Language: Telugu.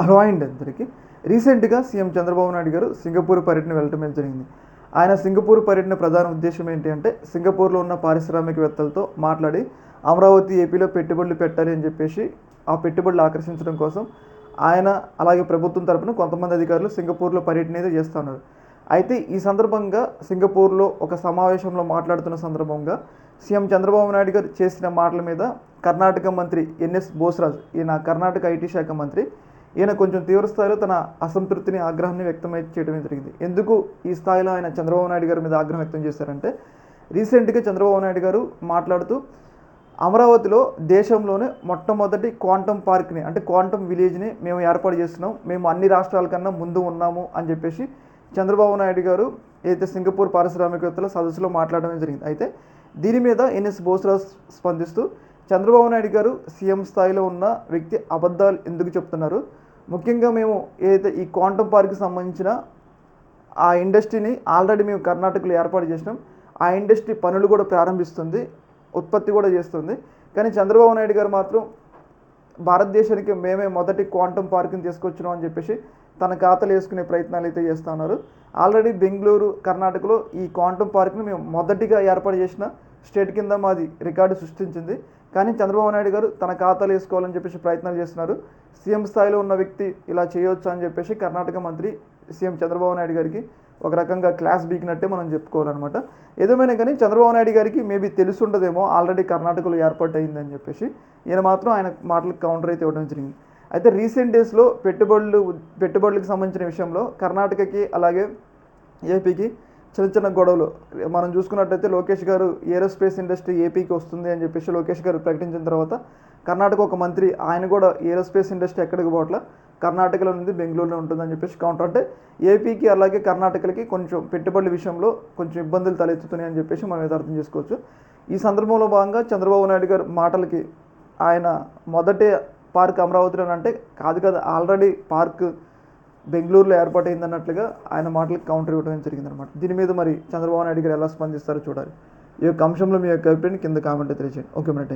హలో అండి అందరికీ. రీసెంట్గా సీఎం చంద్రబాబు నాయుడు గారు సింగపూర్ పర్యటన వెళ్ళటం జరిగింది. ఆయన సింగపూర్ పర్యటన ప్రధాన ఉద్దేశం ఏంటి అంటే, సింగపూర్లో ఉన్న పారిశ్రామికవేత్తలతో మాట్లాడి అమరావతి ఏపీలో పెట్టుబడులు పెట్టాలి అని చెప్పేసి ఆ పెట్టుబడులు ఆకర్షించడం కోసం ఆయన అలాగే ప్రభుత్వం తరపున కొంతమంది అధికారులు సింగపూర్లో పర్యటన అయితే చేస్తున్నారు. అయితే ఈ సందర్భంగా సింగపూర్లో ఒక సమావేశంలో మాట్లాడుతున్న సందర్భంగా సీఎం చంద్రబాబు నాయుడు గారు చేసిన మాటల మీద కర్ణాటక మంత్రి ఎన్ఎస్ బోస్రాజ్, ఈయన కర్ణాటక ఐటీ శాఖ మంత్రి, ఈయన కొంచెం తీవ్రస్థాయిలో తన అసంతృప్తిని, ఆగ్రహాన్ని వ్యక్తం చేయడం జరిగింది. ఎందుకు ఈ స్థాయిలో ఆయన చంద్రబాబు నాయుడు గారి మీద ఆగ్రహం వ్యక్తం చేశారంటే, రీసెంట్గా చంద్రబాబు నాయుడు గారు మాట్లాడుతూ అమరావతిలో దేశంలోనే మొట్టమొదటి క్వాంటమ్ పార్క్ని, అంటే క్వాంటమ్ విలేజ్ని మేము ఏర్పాటు చేస్తున్నాం, మేము అన్ని రాష్ట్రాల కన్నా ముందు ఉన్నాము అని చెప్పేసి చంద్రబాబు నాయుడు గారు ఏదైతే సింగపూర్ పారిశ్రామికవేత్తల సదస్సులో మాట్లాడడం జరిగింది. అయితే దీని మీద ఎన్ఎస్ బోస్రాజ్ స్పందిస్తూ, చంద్రబాబు నాయుడు గారు సీఎం స్థాయిలో ఉన్న వ్యక్తి అబద్ధాలు ఎందుకు చెప్తున్నారు, ముఖ్యంగా మేము ఏదైతే ఈ క్వాంటమ్ పార్క్కి సంబంధించిన ఆ ఇండస్ట్రీని ఆల్రెడీ మేము కర్ణాటకలో ఏర్పాటు చేసినాం, ఆ ఇండస్ట్రీ పనులు కూడా ప్రారంభిస్తుంది, ఉత్పత్తి కూడా చేస్తుంది, కానీ చంద్రబాబు నాయుడు గారు మాత్రం భారతదేశానికి మేమే మొదటి క్వాంటమ్ పార్క్ని తీసుకొచ్చినాం అని చెప్పేసి తన ఖాతాలు వేసుకునే ప్రయత్నాలు అయితే చేస్తూ ఉన్నారు. ఆల్రెడీ బెంగళూరు, కర్ణాటకలో ఈ క్వాంటమ్ పార్క్ని మేము మొదటిగా ఏర్పాటు చేసిన స్టేట్ కింద మాది రికార్డు సృష్టించింది, కానీ చంద్రబాబు నాయుడు గారు తన ఖాతాలు వేసుకోవాలని చెప్పేసి ప్రయత్నాలు చేస్తున్నారు. సీఎం స్థాయిలో ఉన్న వ్యక్తి ఇలా చేయొచ్చు అని చెప్పేసి కర్ణాటక మంత్రి సీఎం చంద్రబాబు నాయుడు గారికి ఒక రకంగా క్లాస్ బీకినట్టే మనం చెప్పుకోవాలన్నమాట. ఏదేమైనా కానీ చంద్రబాబు నాయుడు గారికి మేబీ తెలిసి ఉండదేమో ఆల్రెడీ కర్ణాటకలో ఏర్పాటు అయిందని చెప్పేసి, ఈయన మాత్రం ఆయన మాటలకు కౌంటర్ అయితే ఇవ్వడం జరిగింది. అయితే రీసెంట్ డేస్లో పెట్టుబడులకు సంబంధించిన విషయంలో కర్ణాటకకి అలాగే ఏపీకి చిన్న చిన్న గొడవలు మనం చూసుకున్నట్టయితే, లోకేష్ గారు ఏరోస్పేస్ ఇండస్ట్రీ ఏపీకి వస్తుంది అని చెప్పేసి లోకేష్ గారు ప్రకటించిన తర్వాత కర్ణాటక ఒక మంత్రి ఆయన కూడా ఏరోస్పేస్ ఇండస్ట్రీ ఎక్కడికి పోవట్ల, కర్ణాటకలో ఉంది, బెంగళూరులో ఉంటుందని చెప్పేసి కౌంటర్. అంటే ఏపీకి అలాగే కర్ణాటకలకి కొంచెం పెట్టుబడుల విషయంలో కొంచెం ఇబ్బందులు తలెత్తుతున్నాయి అని చెప్పేసి మనం అర్థం చేసుకోవచ్చు. ఈ సందర్భంలో భాగంగా చంద్రబాబు నాయుడు గారు మాటలకి ఆయన మొదటే పార్క్ అమరావతిలో అంటే కాదు కదా, ఆల్రెడీ పార్క్ బెంగళూరులో ఏర్పాటైంది అన్నట్లుగా ఆయన మాటలకు కౌంటర్ ఇవ్వడం జరిగిందనమాట. దీని మీద మరి చంద్రబాబు నాయుడు గారు ఎలా స్పందిస్తారో చూడాలి. ఈ యొక్క అంశంలో మీ యొక్క అభిప్రాయాన్ని కింద కామెంట్ తెలియజేయండి. ఓకే, మన థ్యాంక్ యూ.